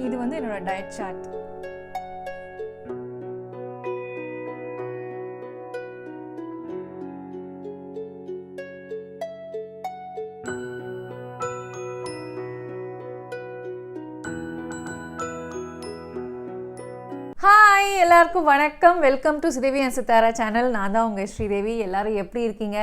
இது வந்து என்னோட டயட் சார்ட். ஹாய் எல்லாருக்கும் வணக்கம். Welcome to Sridevi Sitara channel. நான் தான் உங்கள் ஸ்ரீதேவி. எல்லாரும் எப்படி இருக்கீங்க?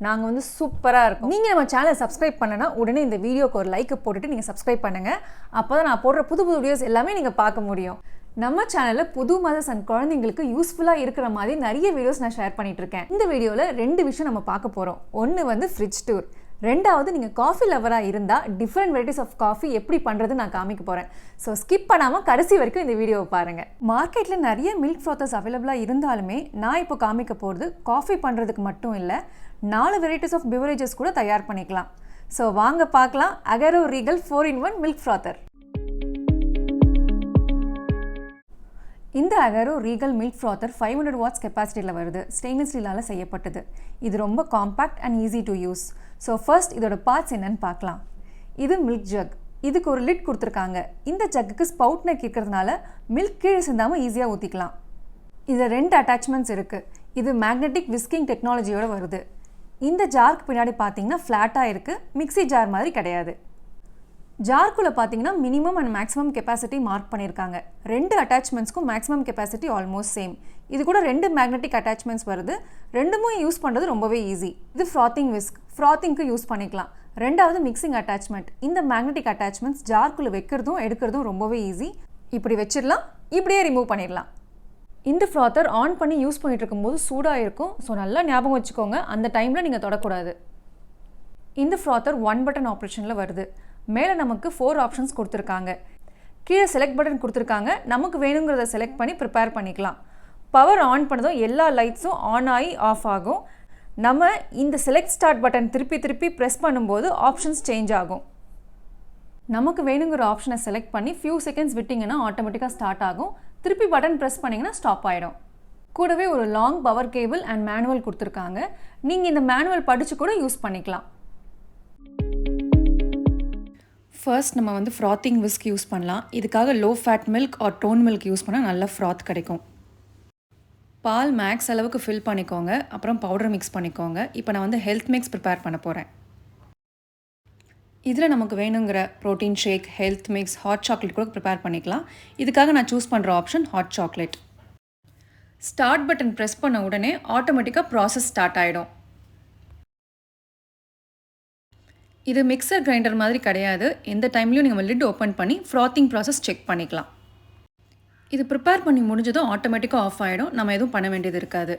நாங்கள் வந்து சூப்பராக இருக்கோம். நீங்கள் நம்ம சேனலை சப்ஸ்கிரைப் பண்ணனா உடனே இந்த வீடியோக்கு ஒரு லைக்கை போட்டுட்டு நீங்கள் சப்ஸ்கிரைப் பண்ணுங்கள். அப்போ தான் நான் போடுற புது வீடியோஸ் எல்லாமே நீங்கள் பார்க்க முடியும். நம்ம சேனலில் புது மதர்ஸ் அண்ட் குழந்தைங்களுக்கு யூஸ்ஃபுல்லாக இருக்கிற மாதிரி நிறைய வீடியோஸ் நான் ஷேர் பண்ணிட்டு இருக்கேன். இந்த வீடியோவில் 2 விஷயம் நம்ம பார்க்க போகிறோம். ஒன்று வந்து ஃப்ரிட்ஜ் டூர், ரெண்டாவது நீங்கள் காஃபி லவராக இருந்தால் டிஃப்ரெண்ட் வெரைட்டிஸ் ஆஃப் காஃபி எப்படி பண்ணுறது நான் காமிக்க போகிறேன். ஸோ ஸ்கிப் பண்ணாமல் கடைசி வரைக்கும் இந்த வீடியோவை பாருங்கள். மார்க்கெட்டில் நிறைய மில்க் ஃப்ராத்தர்ஸ் அவைலபிளாக இருந்தாலுமே நான் இப்போ காமிக்க போகிறது காஃபி பண்ணுறதுக்கு மட்டும் இல்லை, 4 வெரைட்டிஸ் ஆஃப் பிவரேஜஸ் கூட தயார் பண்ணிக்கலாம். ஸோ வாங்க பார்க்கலாம். Agaro Regal 4-in-1 milk frother. இந்த Agaro Regal milk frother 500 watts கெப்பாசிட்டியில் வருது. ஸ்டெயின்லெஸ் ஸ்டீலால் செய்யப்பட்டது. இது ரொம்ப compact and easy to use. So first இதோட பார்ட்ஸ் என்னன்னு பார்க்கலாம். இது மில்க் ஜக். இதுக்கு ஒரு லிட் கொடுத்துருக்காங்க. இந்த ஜக்குக்கு ஸ்பவுட் நெக் இருக்கிறதுனால மில்க் கீழே சிந்தாமல் ஈஸியாக ஊற்றிக்கலாம். இதில் 2 அட்டாச்மெண்ட்ஸ் இருக்குது. இது மேக்னெட்டிக் விஸ்கிங் டெக்னாலஜியோடு வருது. இந்த ஜாருக்கு பின்னாடி பார்த்தீங்கன்னா ஃப்ளாட்டாக இருக்குது, மிக்சி ஜார் மாதிரி கிடையாது. ஜார்க்குள்ளே பார்த்தீங்கன்னா minimum and maximum capacity mark பண்ணியிருக்காங்க. 2 அட்டாச்மெண்ட்ஸ்க்கும் மேக்ஸிமம் கெப்பாசிட்டி ஆல்மோஸ்ட் சேம். இது கூட 2 மேக்னெட்டிக் அட்டாச்மெண்ட்ஸ் வருது. ரெண்டுமே யூஸ் பண்ணுறது ரொம்பவே ஈஸி. இது ஃப்ராத்திங் விஸ்க், ஃப்ராத்திங்க்கு யூஸ் பண்ணிக்கலாம். ரெண்டாவது மிக்சிங் அட்டாச்மெண்ட். இந்த மேக்னெட்டிக் அட்டாச்மெண்ட்ஸ் ஜார்க்குள்ளே வைக்கிறதும் எடுக்கிறதும் ரொம்பவே ஈஸி. இப்படி வச்சிடலாம், இப்படியே ரிமூவ் பண்ணிடலாம். இந்த ஃப்ராத்தர் ஆன் பண்ணி யூஸ் பண்ணிட்டு இருக்கும்போது சூடாக இருக்கும். ஸோ நல்லா ஞாபகம் வச்சுக்கோங்க, அந்த டைமில் நீங்கள் தொடக்கூடாது. இந்த ஃப்ராத்தர் 1 பட்டன் ஆப்ரேஷனில் வருது. மேலே நமக்கு 4 ஆப்ஷன்ஸ் கொடுத்துருக்காங்க. கீழே செலக்ட் பட்டன் கொடுத்துருக்காங்க. நமக்கு வேணுங்கிறத செலக்ட் பண்ணி ப்ரிப்பேர் பண்ணிக்கலாம். பவர் ஆன் பண்ணதும் எல்லா லைட்ஸும் ஆன் ஆகி ஆஃப் ஆகும். நம்ம இந்த செலக்ட் ஸ்டார்ட் பட்டன் திருப்பி ப்ரெஸ் பண்ணும்போது ஆப்ஷன்ஸ் சேஞ்ச் ஆகும். நமக்கு வேணுங்கிற ஆப்ஷனை செலக்ட் பண்ணி ஃபியூ செகண்ட்ஸ் விட்டிங்கன்னா ஆட்டோமேட்டிக்காக ஸ்டார்ட் ஆகும். திருப்பி பட்டன் ப்ரெஸ் பண்ணிங்கன்னா ஸ்டாப் ஆகிடும். கூடவே ஒரு long power cable and manual கொடுத்துருக்காங்க. நீங்கள் இந்த மேனுவல் படித்து கூட யூஸ் பண்ணிக்கலாம். ஃபர்ஸ்ட் நம்ம வந்து ஃப்ராத்திங் விஸ்க் யூஸ் பண்ணலாம். இதுக்காக low fat milk or toned milk use பண்ணால் நல்ல ஃப்ராத் கிடைக்கும். பால் மேக்ஸ் அளவுக்கு ஃபில் பண்ணிக்கோங்க. அப்புறம் பவுடர் மிக்ஸ் பண்ணிக்கோங்க. இப்போ நான் வந்து ஹெல்த் மிக்ஸ் ப்ரிப்பேர் பண்ண போகிறேன். இதில் நமக்கு வேணுங்கிற protein shake, health mix, hot chocolate கூட ப்ரிப்பேர் பண்ணிக்கலாம். இதுக்காக நான் சூஸ் பண்ணுற option hot chocolate. Start button press பண்ண உடனே ஆட்டோமேட்டிக்காக ப்ராசஸ் ஸ்டார்ட் ஆகிடும். இது மிக்சர் கிரைண்டர் மாதிரி கிடையாது. எந்த டைம்லையும் நீங்கள் லிட் ஓப்பன் பண்ணி ஃப்ராத்திங் ப்ராசஸ் செக் பண்ணிக்கலாம். இது ப்ரிப்பேர் பண்ணி முடிஞ்சதும் ஆட்டோமேட்டிக்காக ஆஃப் ஆகிடும். நம்ம எதுவும் பண்ண வேண்டியது இருக்காது.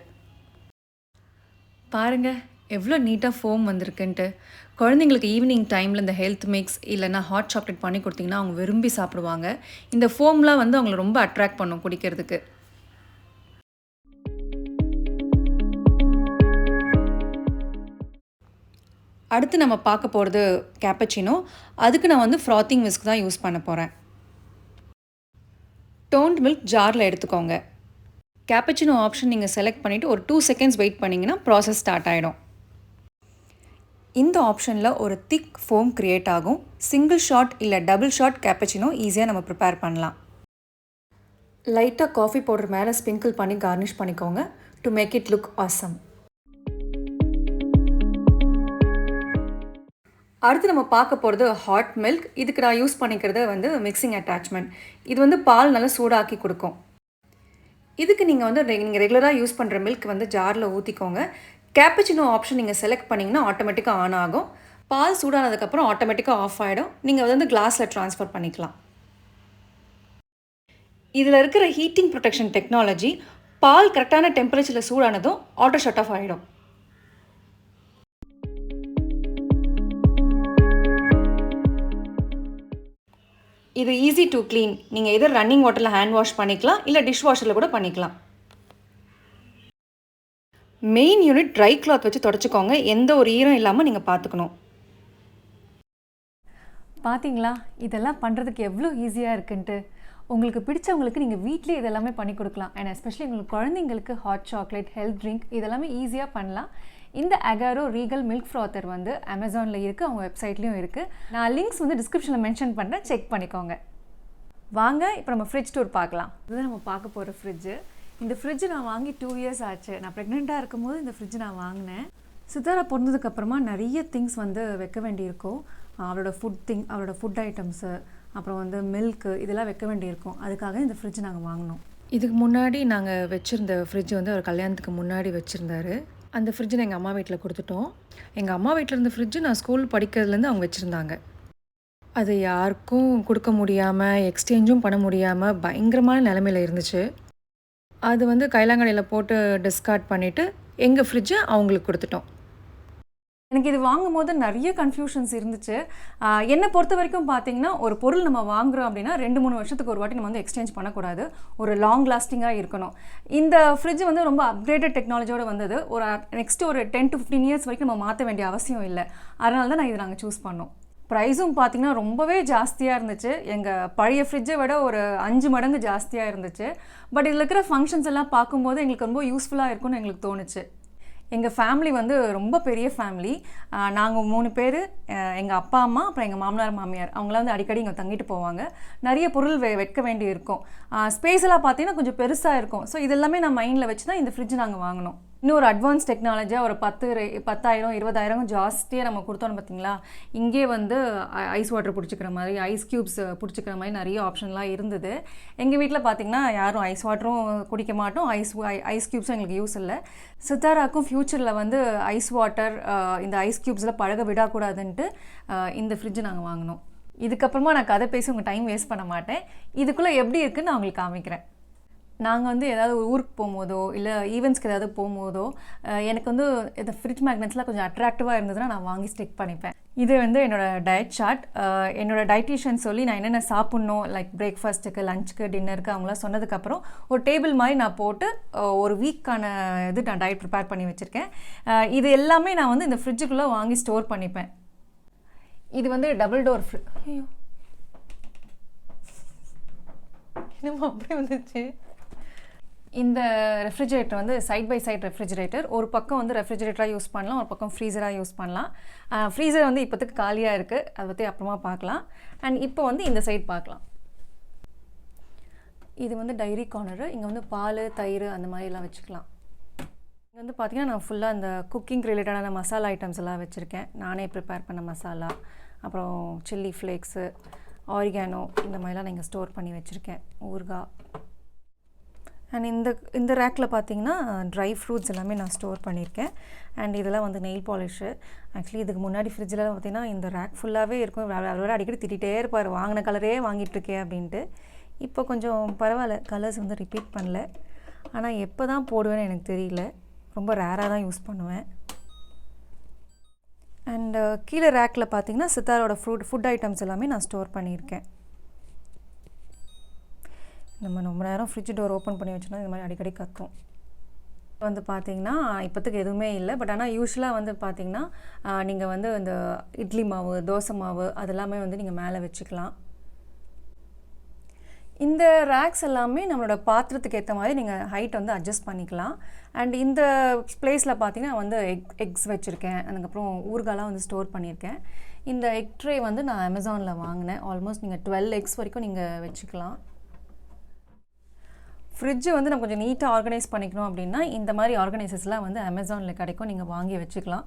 பாருங்கள் எவ்வளோ நீட்டாக ஃபோம் வந்திருக்குன்ட்டு. குழந்தைங்களுக்கு ஈவினிங் டைமில் இந்த ஹெல்த் மிக்ஸ் இல்லைனா ஹாட் சாக்லேட் பண்ணி கொடுத்தீங்கன்னா அவங்க விரும்பி சாப்பிடுவாங்க. இந்த ஃபோம்லாம் வந்து அவங்களை ரொம்ப அட்ராக்ட் பண்ணும் குடிக்கிறதுக்கு. அடுத்து நம்ம பார்க்க போகிறது கேப்பச்சினோ. அதுக்கு நான் வந்து ஃப்ராத்திங் விஸ்க் தான் யூஸ் பண்ண போகிறேன். டோன்ட் மில்க் ஜாரில் எடுத்துக்கோங்க. கேப்பச்சினோ ஆப்ஷன் நீங்கள் செலக்ட் பண்ணிவிட்டு ஒரு 2 செகண்ட்ஸ் வெயிட் பண்ணிங்கன்னா ப்ராசஸ் ஸ்டார்ட் ஆகிடும். இந்த ஆப்ஷனில் ஒரு திக் ஃபோம் க்ரியேட் ஆகும். சிங்கிள் ஷாட் இல்லை டபுள் ஷாட் கேப்பச்சினோ ஈஸியாக நம்ம ப்ரிப்பேர் பண்ணலாம். லைட்டாக காஃபி பவுடர் மேலே ஸ்ப்ரிங்கிள் பண்ணி கார்னிஷ் பண்ணிக்கோங்க to make it look awesome. அடுத்து நம்ம பார்க்க போகிறது ஹாட் மில்க். இதுக்கு நான் யூஸ் பண்ணிக்கிறது வந்து மிக்சிங் அட்டாச்மெண்ட். இது வந்து பால் நல்லா சூடாக்கி கொடுக்கும். இதுக்கு நீங்கள் வந்து நீங்கள் ரெகுலராக யூஸ் பண்ணுற மில்க் வந்து ஜாரில் ஊற்றிக்கோங்க. கேப்பச்சினோ ஆப்ஷன் நீங்கள் செலக்ட் பண்ணிங்கன்னா ஆட்டோமேட்டிக்காக ஆன் ஆகும். பால் சூடானதுக்கப்புறம் ஆட்டோமேட்டிக்காக ஆஃப் ஆகிடும். நீங்கள் வந்து கிளாஸில் ட்ரான்ஸ்ஃபர் பண்ணிக்கலாம். இதில் இருக்கிற ஹீட்டிங் ப்ரொடெக்ஷன் டெக்னாலஜி பால் கரெக்டான டெம்பரேச்சரில் சூடானதும் ஆட்டோ ஷட் ஆஃப் ஆகிடும். இது ஈஸி டு க்ளீன். நீங்கள் எதோ ரன்னிங் வாட்டரில் ஹேண்ட் வாஷ் பண்ணிக்கலாம், இல்லை டிஷ் வாஷரில் கூட பண்ணிக்கலாம். மெயின் யூனிட் ட்ரை கிளாத் வச்சு தொடச்சிக்கோங்க. எந்த ஒரு ஈரம் இல்லாமல் நீங்கள் பார்த்துக்கணும். பார்த்தீங்களா இதெல்லாம் பண்ணுறதுக்கு எவ்வளோ ஈஸியாக இருக்குன்ட்டு. உங்களுக்கு பிடிச்சவங்களுக்கு நீங்கள் வீட்டிலே இதெல்லாமே பண்ணி கொடுக்கலாம். அண்ட் எஸ்பெஷலி உங்களுக்கு குழந்தைங்களுக்கு ஹாட் சாக்லேட், ஹெல்த் ட்ரிங்க் இதெல்லாமே ஈஸியாக பண்ணலாம். இந்த அகாரோ ரீகல் மில்க் ஃப்ராத்தர் வந்து அமேசானில் இருக்குது, அவங்க வெப்சைட்லேயும் இருக்குது. நான் லிங்க்ஸ் வந்து டிஸ்கிரிப்ஷனில் மென்ஷன் பண்ணுறேன், செக் பண்ணிக்கோங்க. வாங்க இப்போ நம்ம ஃப்ரிட்ஜ் டூர் பார்க்கலாம். இதுதான் நம்ம பார்க்க போகிற ஃப்ரிட்ஜு. இந்த ஃப்ரிட்ஜ் நான் வாங்கி 2 இயர்ஸ் ஆச்சு. நான் ப்ரெக்னெண்ட்டாக இருக்கும்போது இந்த ஃப்ரிட்ஜ் நான் வாங்கினேன். சித்தாரா பிறந்ததுக்கப்புறமா நிறைய திங்ஸ் வந்து வைக்க வேண்டியிருக்கும். அவளோட ஃபுட் ஐட்டம்ஸு, அப்புறம் வந்து மில்க்கு இதெல்லாம் வைக்க வேண்டியிருக்கும். அதுக்காக இந்த ஃப்ரிட்ஜ் நாங்கள் வாங்கினோம். இதுக்கு முன்னாடி நாங்கள் வச்சுருந்த ஃப்ரிட்ஜ் வந்து அவர் கல்யாணத்துக்கு முன்னாடி வச்சுருந்தாரு. அந்த ஃப்ரிட்ஜை எங்கள் அம்மா வீட்டில் கொடுத்துட்டோம். எங்கள் அம்மா வீட்டில் இருந்த ஃப்ரிட்ஜு நான் ஸ்கூல் படிக்கிறதுலேருந்து அவங்க வச்சுருந்தாங்க. அது யாருக்கும் கொடுக்க முடியாமல், எக்ஸ்சேஞ்சும் பண்ண முடியாமல் பயங்கரமான நிலமையில் இருந்துச்சு. அது வந்து கைலாங்கடையில் போட்டு டிஸ்கார்ட் பண்ணிவிட்டு எங்கள் ஃப்ரிட்ஜை அவங்களுக்கு கொடுத்துட்டோம். எனக்கு இது வாங்கும்போது நிறைய கன்ஃபியூஷன்ஸ் இருந்துச்சு. என்னை பொறுத்த வரைக்கும் பார்த்தீங்கன்னா, ஒரு பொருள் நம்ம வாங்குகிறோம் அப்படின்னா 2-3 வருஷத்துக்கு ஒரு வாட்டி நம்ம வந்து எக்ஸ்சேஞ்ச் பண்ணக்கூடாது. ஒரு லாங் லாஸ்டிங்காக இருக்கணும். இந்த ஃப்ரிட்ஜ் வந்து ரொம்ப அப்கிரேடட் டெக்னாலஜியோடு வந்தது. நெக்ஸ்ட்டு ஒரு 10 to 15 இயர்ஸ் வரைக்கும் நம்ம மாற்ற வேண்டிய அவசியம் இல்லை. அதனால தான் இதை நாங்கள் சூஸ் பண்ணோம். ப்ரைஸும் பார்த்திங்கன்னா ரொம்பவே ஜாஸ்தியாக இருந்துச்சு. எங்கள் பழைய ஃப்ரிட்ஜை விட ஒரு 5 மடங்கு ஜாஸ்தியாக இருந்துச்சு. பட் இதில் இருக்கிற ஃபங்க்ஷன்ஸ் எல்லாம் பார்க்கும்போது எங்களுக்கு ரொம்ப யூஸ்ஃபுல்லாக இருக்கும்னு எங்களுக்கு தோணுச்சு. எங்கள் ஃபேமிலி வந்து ரொம்ப பெரிய ஃபேமிலி. நாங்கள் 3 பேர், எங்கள் அப்பா அம்மா, அப்புறம் எங்கள் மாமனார் மாமியார். அவங்களாம் வந்து அடிக்கடி இங்கே தங்கிட்டு போவாங்க. நிறைய பொருள் வைக்க வேண்டி இருக்கும். ஸ்பேஸ் எல்லாம் பார்த்தீங்கன்னா கொஞ்சம் பெருசாக இருக்கும். ஸோ இதெல்லாமே நான் மைண்டில் வச்சு தான் இந்த ஃப்ரிட்ஜ் நாங்கள் வாங்கினோம். இன்னும் ஒரு அட்வான்ஸ் டெக்னாலஜியாக ஒரு 10,000 20,000 ஜாஸ்தியாக நம்ம கொடுத்தோன்னு பார்த்தீங்களா, இங்கே வந்து ஐஸ் வாட்டர் பிடிச்சிக்கிற மாதிரி, ஐஸ் க்யூப்ஸ் பிடிச்சிக்கிற மாதிரி நிறைய ஆப்ஷன்லாம் இருந்தது. எங்கள் வீட்டில் பார்த்திங்கன்னா யாரும் ஐஸ் வாட்டரும் குடிக்க மாட்டோம், ஐஸ் க்யூப்ஸும் எங்களுக்கு யூஸ் இல்லை. சித்தாராக்கும் ஃப்யூச்சரில் வந்து ஐஸ் வாட்டர், இந்த ஐஸ் க்யூப்ஸில் பழக விடக்கூடாதுன்ட்டு இந்த ஃப்ரிட்ஜ் நாங்கள் வாங்கினோம். இதுக்கப்புறமா நான் கதை பேசி உங்கள் டைம் வேஸ்ட் பண்ண மாட்டேன். இதுக்குள்ளே எப்படி இருக்குன்னு நான் உங்களுக்கு காமிக்கிறேன். நாங்கள் வந்து ஏதாவது ஊருக்கு போகும்போதோ இல்லை ஈவெண்ட்ஸ்க்கு ஏதாவது போகும்போதோ எனக்கு வந்து இந்த ஃப்ரிட்ஜ் மேக்னெட்ஸ்லாம் கொஞ்சம் அட்ராக்டிவாக இருந்ததுன்னா நான் வாங்கி ஸ்டிக் பண்ணிப்பேன். இது வந்து என்னோடய டயட் சார்ட். என்னோடய டயட்டீஷியன் சொல்லி நான் என்னென்ன சாப்பிட்ணும், லைக் பிரேக்ஃபாஸ்ட்டுக்கு, லஞ்சுக்கு, டின்னருக்கு அவங்களாம் சொன்னதுக்கப்புறம் ஒரு டேபிள் மாதிரி நான் போட்டு ஒரு வீக்கான இது நான் டயட் ப்ரிப்பேர் பண்ணி வச்சுருக்கேன். இது எல்லாமே நான் வந்து இந்த ஃப்ரிட்ஜுக்குள்ளே வாங்கி ஸ்டோர் பண்ணிப்பேன். இது வந்து டபுள் டோர் ஐயோ என்னமோ அப்படியே வந்துச்சு. இந்த ரெஃப்ரிஜரேட்டர் வந்து சைட் பை சைட் ரெஃப்ரிஜரேட்டர். ஒரு பக்கம் வந்து ரெஃப்ரிஜரேட்டராக யூஸ் பண்ணலாம், ஒரு பக்கம் ஃப்ரீசராக யூஸ் பண்ணலாம். ஃப்ரீசர் வந்து இப்போத்துக்கு காலியாக இருக்குது, அதை பற்றி அப்புறமா பார்க்கலாம். அண்ட் இப்போ வந்து இந்த சைட் பார்க்கலாம். இது வந்து டைரி கார்னரு. இங்கே வந்து பால், தயிர் அந்த மாதிரிலாம் வச்சுக்கலாம். இங்கே வந்து பார்த்திங்கன்னா நான் ஃபுல்லாக இந்த குக்கிங் ரிலேட்டடான மசாலா ஐட்டம்ஸ் எல்லாம் வச்சுருக்கேன். நானே ப்ரிப்பேர் பண்ண மசாலா, அப்புறம் சில்லி ஃப்ளேக்ஸு, ஆரிகானோ இந்த மாதிரிலாம் நான் இங்கே ஸ்டோர் பண்ணி வச்சுருக்கேன். ஊறுகாய். அண்ட் இந்த ரேக்கில் பார்த்தீங்கன்னா ட்ரை ஃப்ரூட்ஸ் எல்லாமே நான் ஸ்டோர் பண்ணியிருக்கேன். அண்ட் இதெல்லாம் வந்து நெயில் பாலிஷு. ஆக்சுவலி இதுக்கு முன்னாடி ஃப்ரிட்ஜில் பார்த்திங்கன்னா இந்த ரேக் ஃபுல்லாகவே இருக்கும். அவரோட அடிக்கடி திட்டிகிட்டே இருப்பார், வாங்கின கலரே வாங்கிட்டுருக்கேன் அப்படின்ட்டு. இப்போ கொஞ்சம் பரவாயில்ல, கலர்ஸ் வந்து ரிப்பீட் பண்ணல. ஆனால் எப்போ தான் போடுவேன்னு எனக்கு தெரியல. ரொம்ப ரேராக தான் யூஸ் பண்ணுவேன். அண்ட் கீழே ரேக்கில் பார்த்தீங்கன்னா சித்தாரோட ஃபுட் ஐட்டம்ஸ் எல்லாமே நான் ஸ்டோர் பண்ணியிருக்கேன். நம்ம ரொம்ப நேரம் ஃப்ரிட்ஜ் டோர் ஓப்பன் பண்ணி வச்சோன்னா இந்த மாதிரி அடிக்கடி கத்தும். வந்து பார்த்திங்கன்னா இப்போத்துக்கு எதுவுமே இல்லை. பட் ஆனால் யூஸ்வலாக வந்து பார்த்திங்கன்னா நீங்கள் வந்து இந்த இட்லி மாவு, தோசை மாவு அதெல்லாமே வந்து நீங்கள் மேலே வச்சுக்கலாம். இந்த ரேக்ஸ் எல்லாமே நம்மளோட பாத்திரத்துக்கு ஏற்ற மாதிரி நீங்கள் ஹைட் வந்து அட்ஜஸ்ட் பண்ணிக்கலாம். அண்ட் இந்த பிளேஸில் பார்த்தீங்கன்னா வந்து எக்ஸ் வச்சுருக்கேன். அதுக்கப்புறம் ஊறுகாலாம் வந்து ஸ்டோர் பண்ணியிருக்கேன். இந்த எக் ட்ரே வந்து நான் அமேசானில் வாங்கினேன். ஆல்மோஸ்ட் நீங்கள் 12 எக்ஸ் வரைக்கும் நீங்கள் வச்சுக்கலாம். ஃப்ரிட்ஜை வந்து நம்ம கொஞ்சம் நீட்டாக ஆர்கனைஸ் பண்ணிக்கணும் அப்படின்னா இந்த மாதிரி ஆர்கனைசர்ஸ்லாம் வந்து அமேசானில் கிடைக்கும். நீங்கள் வாங்கி வச்சுக்கலாம்.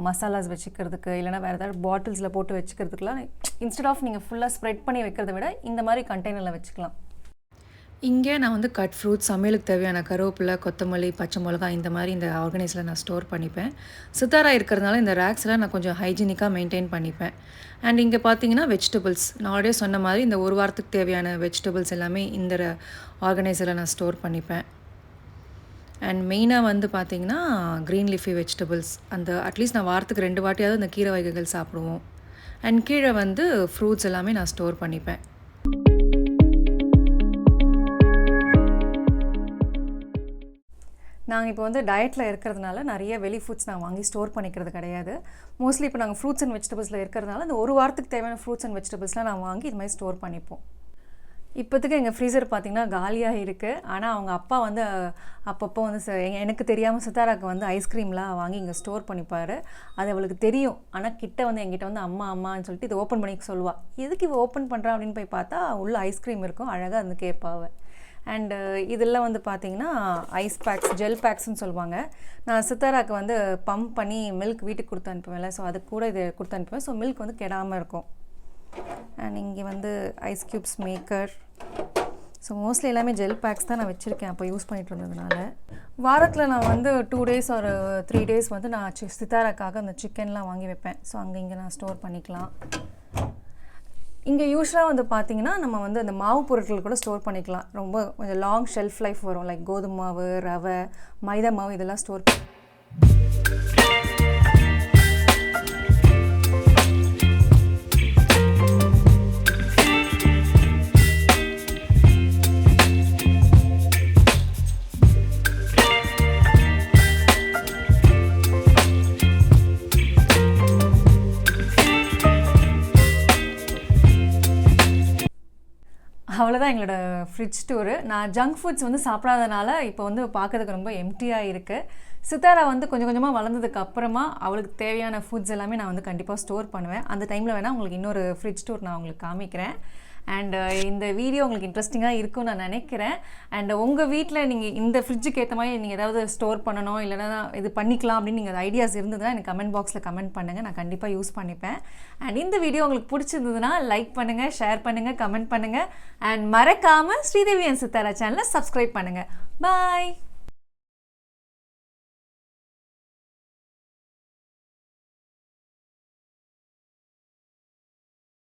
மசாலாஸ் வச்சுக்கிறதுக்கு, இல்லைனா வேறு ஏதாவது பாட்டில்ஸில் போட்டு வச்சுக்கிறதுக்குலாம் இன்ஸ்டெட் ஆஃப் நீங்கள் ஃபுல்லாக ஸ்ப்ரெட் பண்ணி வைக்கிறத விட இந்த மாதிரி கண்டெய்னரில் வச்சுக்கலாம். இங்கே நான் வந்து கட் ஃப்ரூட்ஸ், சமையலுக்கு தேவையான கருவேப்பிலை, கொத்தமல்லி, பச்சை மிளகாய் இந்த மாதிரி இந்த ஆர்கனைஸில் நான் ஸ்டோர் பண்ணிப்பேன். சித்தாரா இருக்கிறதுனால இந்த ரேக்ஸ்லாம் நான் கொஞ்சம் ஹைஜீனிக்காக மெயின்டைன் பண்ணிப்பேன். அண்ட் இங்கே பார்த்தீங்கன்னா வெஜிடபிள்ஸ், நான் ஆல்ரெடி சொன்ன மாதிரி இந்த ஒரு வாரத்துக்கு தேவையான வெஜிடபிள்ஸ் எல்லாமே இந்த ஆர்கனைஸரில் நான் ஸ்டோர் பண்ணிப்பேன். அண்ட் மெயினாக வந்து பார்த்திங்கன்னா க்ரீன் லீஃபி வெஜிடபிள்ஸ், அந்த அட்லீஸ்ட் நான் வாரத்துக்கு 2 வாட்டியாவது இந்த கீரை வகைகள் சாப்பிடுவோம். அண்ட் கீழே வந்து ஃப்ரூட்ஸ் எல்லாமே நான் ஸ்டோர் பண்ணிப்பேன். நாங்கள் இப்போ வந்து டயட்டில் இருக்கிறதுனால நிறைய வெளி ஃபுட்ஸ் நான் வாங்கி ஸ்டோர் பண்ணிக்கிறது கிடையாது. மோஸ்ட்லி இப்போ நாங்கள் ஃப்ரூட்ஸ் அண்ட் வெஜிடபிள்ஸில் இருக்கிறதுனால இந்த ஒரு வாரத்துக்கு தேவையான ஃப்ரூட்ஸ் அண்ட் வெஜிடபிள்ஸ்லாம் நான் வாங்கி இது மாதிரி ஸ்டோர் பண்ணிப்போம். இப்போதைக்கு எங்கள் ஃப்ரீசர் பார்த்திங்கன்னா காலியாக இருக்குது. ஆனால் அவங்க அப்பா வந்து அப்பப்போ வந்து எனக்கு தெரியாமல் சித்தாராக்கு வந்து ஐஸ்கிரீம்லாம் வாங்கி இங்கே ஸ்டோர் பண்ணிப்பார். அது அவளுக்கு தெரியும். ஆனால் கிட்ட வந்து எங்கிட்ட வந்து அம்மான்னு சொல்லிட்டு இதை ஓப்பன் பண்ணிக்க சொல்லுவாள். எதுக்கு இவள் ஓப்பன் பண்ணுறா அப்படின்னு போய் பார்த்தா உள்ள ஐஸ்கிரீம் இருக்கும். அழகாக வந்து கேட்பாவ. அண்டு இதெல்லாம் வந்து பார்த்திங்கன்னா ஐஸ் பேக்ஸ், ஜெல் பேக்ஸ்ன்னு சொல்லுவாங்க. நான் சித்தாராக்கு வந்து பம்ப் பண்ணி மில்க் வீட்டுக்கு கொடுத்து அனுப்புவேன்ல, ஸோ அது கூட இதை கொடுத்து அனுப்புவேன். ஸோ மில்க் வந்து கெடாமல் இருக்கும். அண்ட் இங்கே வந்து ice cubes maker. So mostly எல்லாமே ஜெல் பேக்ஸ் தான் நான் வச்சுருக்கேன் அப்போ யூஸ் பண்ணிகிட்டு இருந்ததுனால. வாரத்தில் நான் வந்து 2 days ஒரு 3 days வந்து நான் சித்தாராக்காக அந்த சிக்கன்லாம் வாங்கி வைப்பேன். ஸோ இங்கே நான் ஸ்டோர் பண்ணிக்கலாம். இங்கே யூஸ்வலாக வந்து பார்த்திங்கன்னா நம்ம வந்து அந்த மாவு பொருட்கள் கூட ஸ்டோர் பண்ணிக்கலாம். ரொம்ப கொஞ்சம் லாங் ஷெல்ஃப் லைஃப் வரும். லைக் கோதுமை மாவு, ரவை, மைதா மாவு இதெல்லாம் ஸ்டோர் அவ்வளோதான் எங்களோட ஃப்ரிட்ஜ் டூரு. நான் ஜங்க் ஃபுட்ஸ் வந்து சாப்பிடாதனால இப்போ வந்து பார்க்கறதுக்கு ரொம்ப எம்டியாக இருக்குது. சித்தாரா வந்து கொஞ்சம் கொஞ்சமாக வளர்ந்ததுக்கு அப்புறமா அவளுக்கு தேவையான ஃபுட்ஸ் எல்லாமே நான் வந்து கண்டிப்பாக ஸ்டோர் பண்ணுவேன். அந்த டைமில் வேணால் உங்களுக்கு இன்னொரு ஃப்ரிட்ஜ் டூர் நான் உங்களுக்கு காமிக்கிறேன். அண்ட் இந்த வீடியோ உங்களுக்கு இன்ட்ரெஸ்டிங்காக இருக்கும்னு நான் நினைக்கிறேன். அண்ட் உங்கள் வீட்டில் நீங்கள் இந்த ஃப்ரிட்ஜுக்கு ஏற்ற மாதிரி நீங்கள் ஏதாவது ஸ்டோர் பண்ணணும் இல்லைனா இது பண்ணிக்கலாம் அப்படின்னு நீங்கள் ஐடியாஸ் இருந்ததுன்னா எனக்கு கமெண்ட் பாக்ஸில் கமெண்ட் பண்ணுங்கள். நான் கண்டிப்பாக யூஸ் பண்ணிப்பேன். அண்ட் இந்த வீடியோ உங்களுக்கு பிடிச்சிருந்ததுன்னா லைக் பண்ணுங்கள், ஷேர் பண்ணுங்கள், கமெண்ட் பண்ணுங்கள். அண்ட் மறக்காமல் ஸ்ரீதேவி அண்ட் சித்தாரா சேனலை சப்ஸ்கிரைப் பண்ணுங்கள். பாய்.